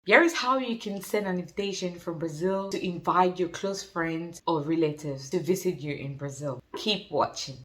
Here is how you can send an invitation from Brazil to invite your close friends or relatives to visit you in Brazil. Keep watching.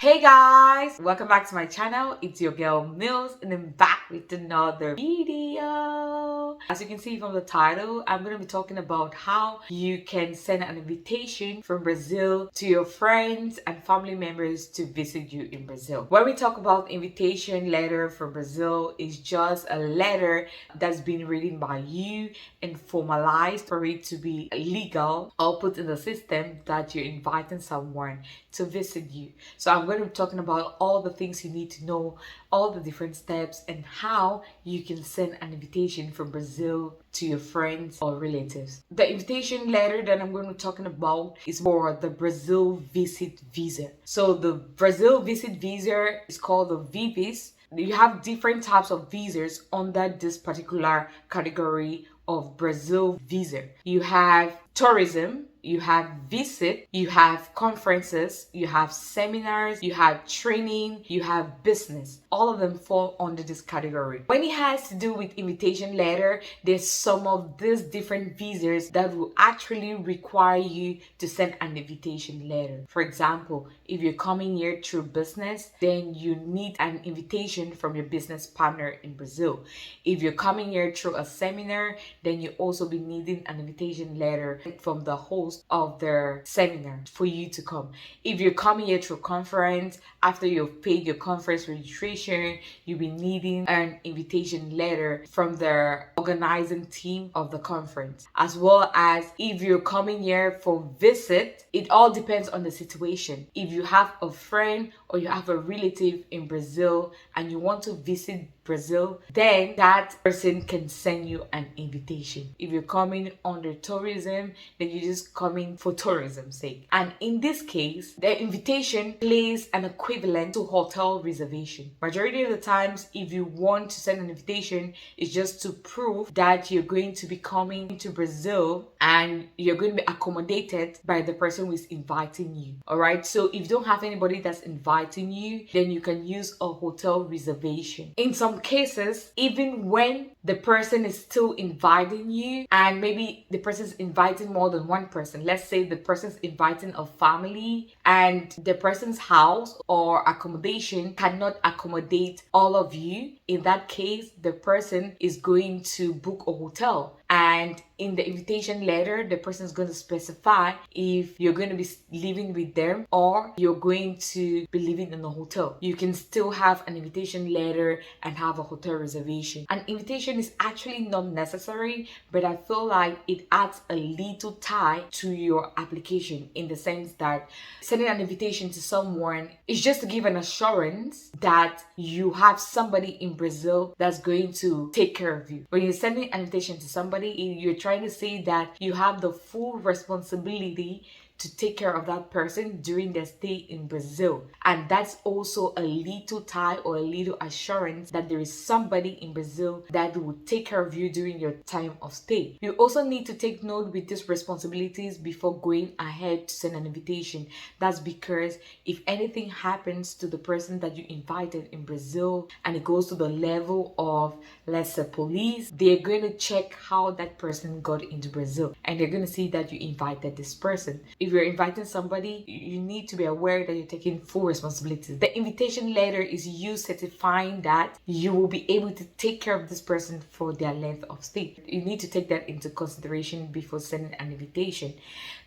Hey guys, welcome back to my channel. It's your girl Mills and I'm back with another video. As you can see from the title, I'm going to be talking about how you can send an invitation from Brazil to your friends and family members to visit you in Brazil. When we talk about invitation letter from Brazil, it's just a letter that's been written by you and formalized for it to be legal or put in the system that you're inviting someone to visit you. So I'm going to be talking about all the things you need to know, all the different steps, and how you can send an invitation from Brazil to your friends or relatives. The invitation letter that I'm going to be talking about is for the Brazil visit visa. So the Brazil visit visa is called the VPs. You have different types of visas under this particular category of Brazil visa. You have tourism, you have visit, you have conferences, you have seminars, you have training, you have business. All of them fall under this category. When it has to do with invitation letter, there's some of these different visas that will actually require you to send an invitation letter. For example, if you're coming here through business, then you need an invitation from your business partner in Brazil. If you're coming here through a seminar, then you also be needing an invitation letter from the host of their seminar for you to come. If you're coming here through conference, after you've paid your conference registration, you'll be needing an invitation letter from the organizing team of the conference. As well as if you're coming here for visit, it all depends on the situation. If you have a friend or you have a relative in Brazil and you want to visit Brazil, then that person can send you an invitation. If you're coming under tourism, then you're just coming for tourism's sake. And in this case, the invitation plays an equivalent to hotel reservation. Majority of the times, if you want to send an invitation, it's just to prove that you're going to be coming to Brazil and you're going to be accommodated by the person who is inviting you. All right. So if you don't have anybody that's inviting you, then you can use a hotel reservation. In some cases, even when the person is still inviting you and maybe the person's inviting more than one person, let's say the person's inviting a family and the person's house or accommodation cannot accommodate all of you, in that case the person is going to book a hotel. And in the invitation letter, the person is going to specify if you're going to be living with them or you're going to be living in a hotel. You can still have an invitation letter and have a hotel reservation. An invitation is actually not necessary, but I feel like it adds a little tie to your application, in the sense that sending an invitation to someone is just to give an assurance that you have somebody in Brazil that's going to take care of you. When you're sending an invitation to somebody, you're trying to say that you have the full responsibility to take care of that person during their stay in Brazil. And that's also a little tie or a little assurance that there is somebody in Brazil that will take care of you during your time of stay. You also need to take note with these responsibilities before going ahead to send an invitation. That's because if anything happens to the person that you invited in Brazil and it goes to the level of, let's say, police, they're going to check how that person got into Brazil and they're going to see that you invited this person. If you're inviting somebody, you need to be aware that you're taking full responsibility. The invitation letter is you certifying that you will be able to take care of this person for their length of stay. You need to take that into consideration before sending an invitation.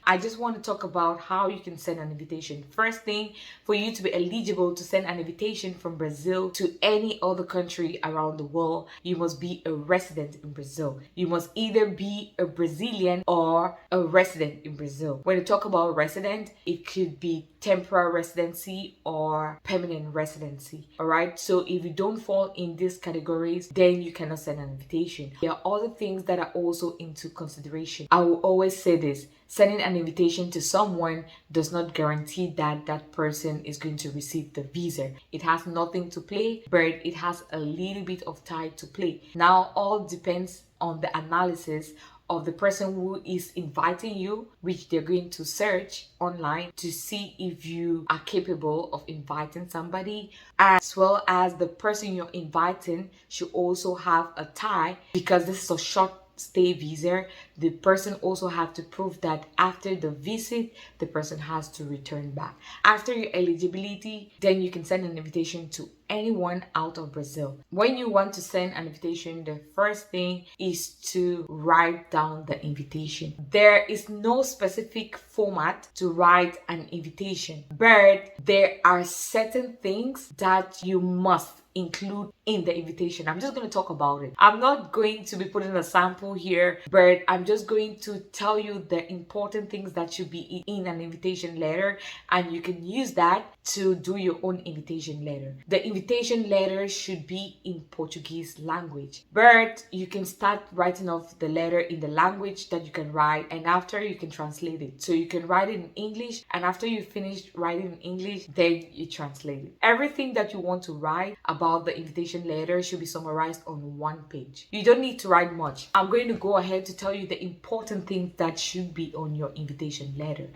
I just want to talk about how you can send an invitation. First thing, for you to be eligible to send an invitation from Brazil to any other country around the world, you must be a resident in Brazil. You must either be a Brazilian or a resident in Brazil. When you talk about resident, it could be temporary residency or permanent residency. All right. So if you don't fall in these categories, then you cannot send an invitation. There are other things that are also into consideration. I will always say this: sending an invitation to someone does not guarantee that that person is going to receive the visa. It has nothing to play, but it has a little bit of tie to play. Now, all depends on the analysis of the person who is inviting you, which they're going to search online to see if you are capable of inviting somebody, as well as the person you're inviting should also have a tie, because this is a short stay visa. The person also have to prove that after the visit the person has to return back. After your eligibility, then you can send an invitation to anyone out of Brazil. When you want to send an invitation, the first thing is to write down the invitation. There is no specific format to write an invitation, but there are certain things that you must include in the invitation. I'm just going to talk about it. I'm not going to be putting a sample here, but I'm just going to tell you the important things that should be in an invitation letter, and you can use that to do your own invitation letter. The invitation letter should be in Portuguese language, but you can start writing off the letter in the language that you can write, and after you can translate it. So you can write it in English, and after you finish writing in English, then you translate it. Everything that you want to write about the invitation letter should be summarized on one page. You don't need to write much. I'm going to go ahead to tell you the important things that should be on your invitation letter.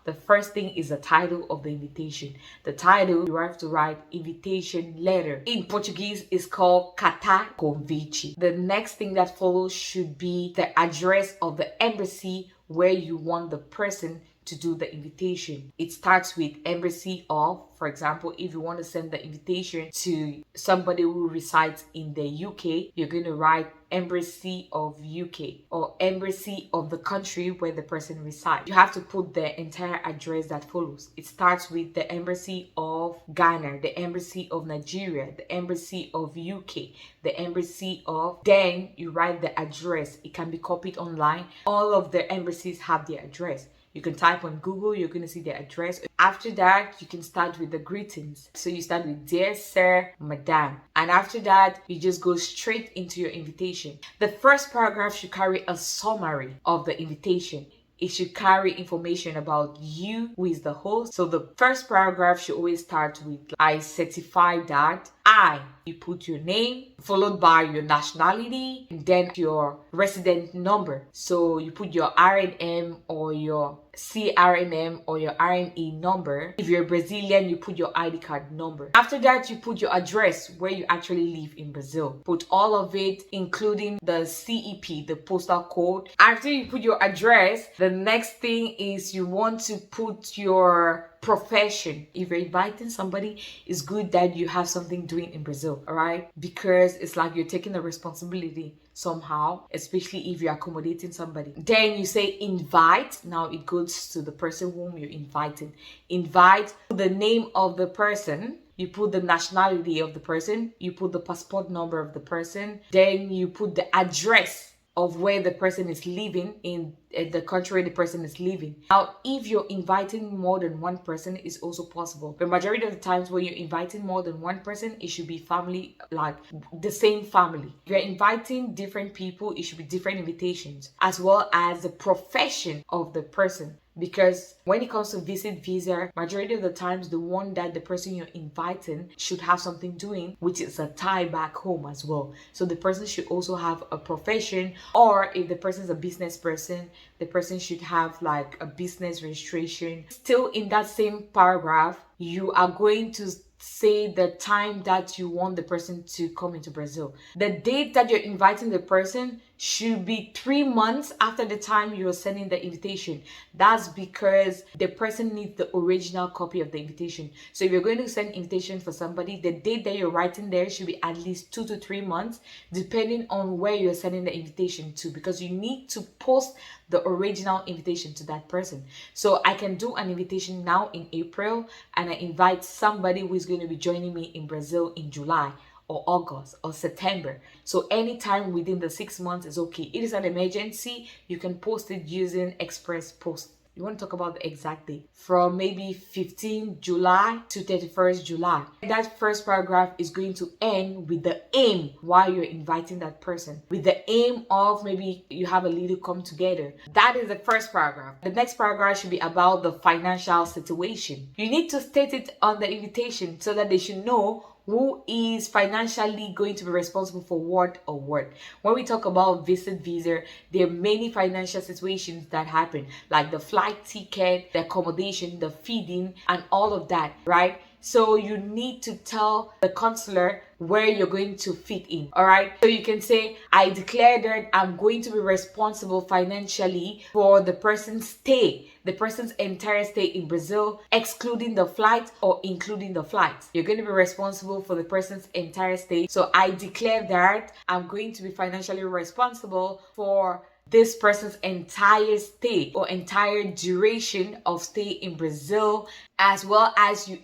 The first thing is the title of the invitation. The title, you have to write invitation letter. In Portuguese, is called carta convite. The next thing that follows should be the address of the embassy where you want the person to do the invitation. It starts with embassy of, for example, if you want to send the invitation to somebody who resides in the UK, you're going to write embassy of UK or embassy of the country where the person resides. You have to put the entire address that follows. It starts with the embassy of Ghana, the embassy of Nigeria, the embassy of UK, the embassy of, then you write the address. It can be copied online. All of the embassies have their address. You can type on Google, you're going to see the address. After that, you can start with the greetings. So you start with dear sir, madam. And after that, you just go straight into your invitation. The first paragraph should carry a summary of the invitation. It should carry information about you, who is the host. So the first paragraph should always start with, I certify that you put your name, followed by your nationality, and then your resident number. So you put your RNM or your CRNM or your RNE number. If you're Brazilian, you put your ID card number. After that, you put your address where you actually live in Brazil. Put all of it, including the CEP, the postal code. After you put your address, the next thing is you want to put your profession. If you're inviting somebody, it's good that you have something doing in Brazil, all right? Because it's like you're taking the responsibility somehow, especially if you're accommodating somebody. Then you say invite. Now it goes to the person whom you're inviting. Invite, the name of the person, you put the nationality of the person, you put the passport number of the person, then you put the address of where the person is living in the country the person is living. Now, if you're inviting more than one person, it's also possible. But majority of the times when you're inviting more than one person, it should be family, like the same family. If you're inviting different people, it should be different invitations, as well as the profession of the person. Because when it comes to visit visa, majority of the times the one that the person you're inviting should have something doing, which is a tie back home as well. So the person should also have a profession, or if the person is a business person, the person should have like a business registration. Still in that same paragraph, you are going to say the time that you want the person to come into Brazil. The date that you're inviting the person should be 3 months after the time you're sending the invitation. That's because the person needs the original copy of the invitation. So if you're going to send invitation for somebody, the date that you're writing there should be at least 2 to 3 months, depending on where you're sending the invitation to, because you need to post the original invitation to that person. So I can do an invitation now in April, and I invite somebody who is going to be joining me in Brazil in July or August or September. So anytime within the 6 months is okay. It is an emergency. You can post it using Express Post. You want to talk about the exact date from maybe 15 July to 31st July. That first paragraph is going to end with the aim while you're inviting that person, with the aim of maybe you have a little come together. That is the first paragraph. The next paragraph should be about the financial situation. You need to state it on the invitation so that they should know who is financially going to be responsible for what or what. When we talk about visit visa, there are many financial situations that happen, like the flight ticket, the accommodation, the feeding, and all of that, right? So you need to tell the consular where you're going to fit in. All right. So you can say, I declare that I'm going to be responsible financially for the person's stay, the person's entire stay in Brazil, excluding the flight or including the flights. You're going to be responsible for the person's entire stay. So I declare that I'm going to be financially responsible for this person's entire stay or entire duration of stay in Brazil, as well as you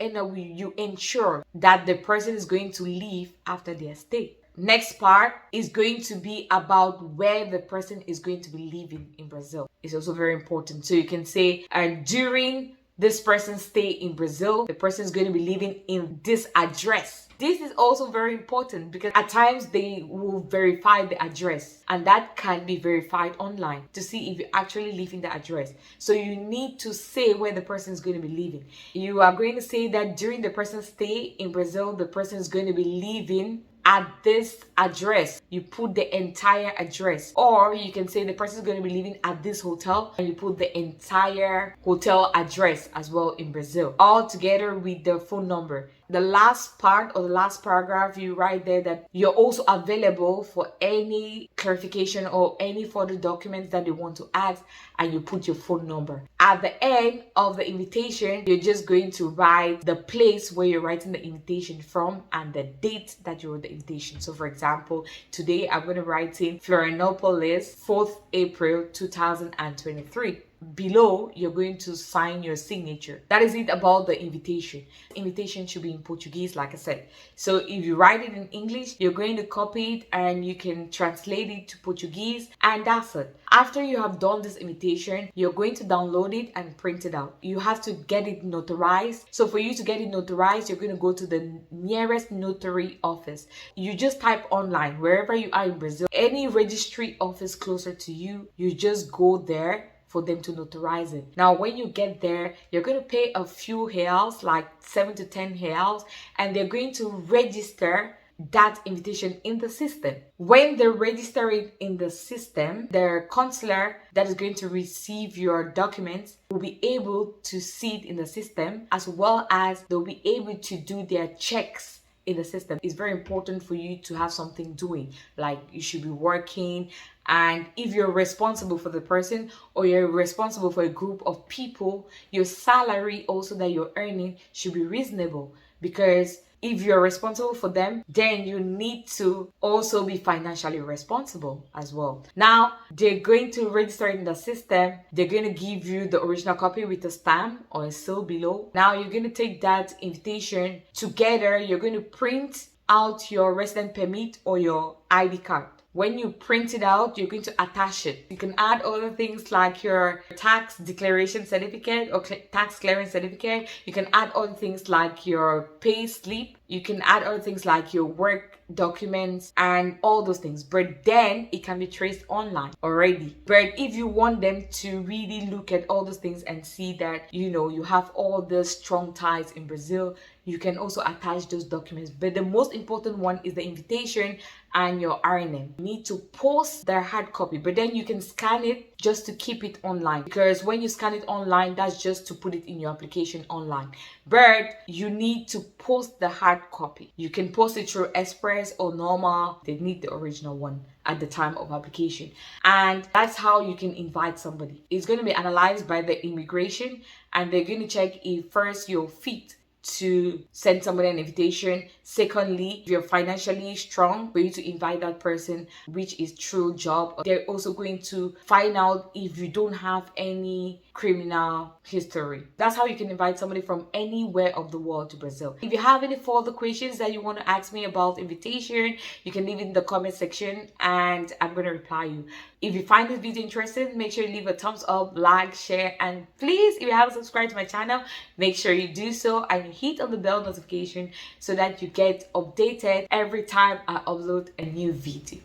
ensure that the person is going to leave after their stay. Next part is going to be about where the person is going to be living in Brazil. It's also very important. So you can say, during this person's stay in Brazil, the person is going to be living in this address. This is also very important because at times they will verify the address, and that can be verified online to see if you actually live in the address. So you need to say where the person is going to be living. You are going to say that during the person's stay in Brazil, the person is going to be living at this address. You put the entire address, or you can say the person is going to be living at this hotel and you put the entire hotel address as well in Brazil, all together with the phone number. The last part or the last paragraph, you write there that you're also available for any clarification or any further documents that they want to ask, and you put your phone number. At the end of the invitation, you're just going to write the place where you're writing the invitation from and the date that you wrote the invitation. So for example, today I'm going to write in Florianopolis, 4th April 2023. Below, you're going to sign your signature. That is it about the invitation. Invitation should be in Portuguese, like I said. So if you write it in English, you're going to copy it and you can translate it to Portuguese, and that's it. After you have done this invitation, you're going to download it and print it out. You have to get it notarized. So for you to get it notarized, you're going to go to the nearest notary office. You just type online, wherever you are in Brazil, any registry office closer to you, you just go there for them to notarize it. Now, when you get there, you're going to pay a few reals, like 7 to 10 reals, and they're going to register that invitation in the system. When they register it in the system, the consular that is going to receive your documents will be able to see it in the system, as well as they'll be able to do their checks in the system. It's very important for you to have something doing, like you should be working. And if you're responsible for the person or you're responsible for a group of people, your salary also that you're earning should be reasonable, because if you're responsible for them, then you need to also be financially responsible as well. Now, they're going to register in the system. They're going to give you the original copy with a stamp or a seal below. Now, you're going to take that invitation together. You're going to print out your resident permit or your ID card. When you print it out, you're going to attach it. You can add other things like your tax declaration certificate or tax clearance certificate. You can add other things like your pay slip. You can add other things like your work documents and all those things. But then it can be traced online already. But if you want them to really look at all those things and see that, you have all the strong ties in Brazil, you can also attach those documents. But the most important one is the invitation and your RNM. You need to post their hard copy, but then you can scan it just to keep it online, because when you scan it online, that's just to put it in your application online. But you need to post the hard copy. You can post it through Express or normal. They need the original one at the time of application, and that's how you can invite somebody. It's going to be analyzed by the immigration, and they're going to check if first you're fit to send somebody an invitation. Secondly, if you're financially strong for you to invite that person, which is true job. They're also going to find out if you don't have any criminal history. That's how you can invite somebody from anywhere of the world to Brazil. If you have any further questions that you want to ask me about invitation, you can leave it in the comment section and I'm going to reply you. If you find this video interesting, make sure you leave a thumbs up, like, share, and please, if you haven't subscribed to my channel, make sure you do so and you hit on the bell notification so that you get updated every time I upload a new video.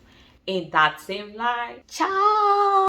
In that same light, ciao!